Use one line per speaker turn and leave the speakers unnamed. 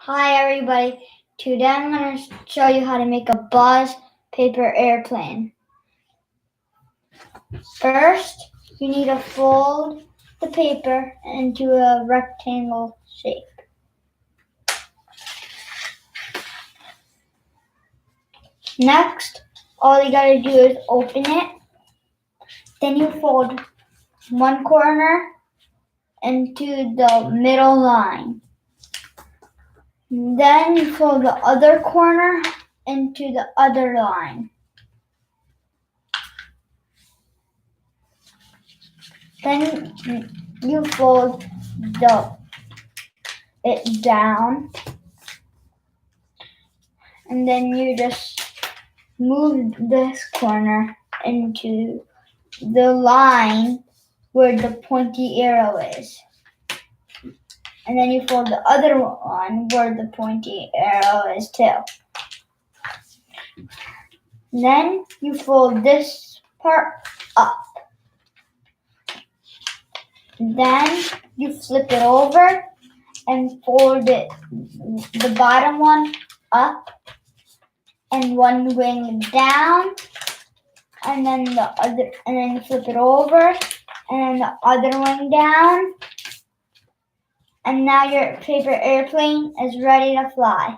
Hi everybody, today I'm going to show you how to make a Buzz paper airplane. First, you need to fold the paper into a rectangle shape. Next, all you got to do is open it. Then you fold one corner into the middle line. Then you fold the other corner into the other line. Then you fold it down, and then you just move this corner into the line where the pointy arrow is. And then you fold the other one where the pointy arrow is too. Then you fold this part up. Then you flip it over and fold it, the bottom one up and one wing down, and then you flip it over and then the other wing down. And now your paper airplane is ready to fly.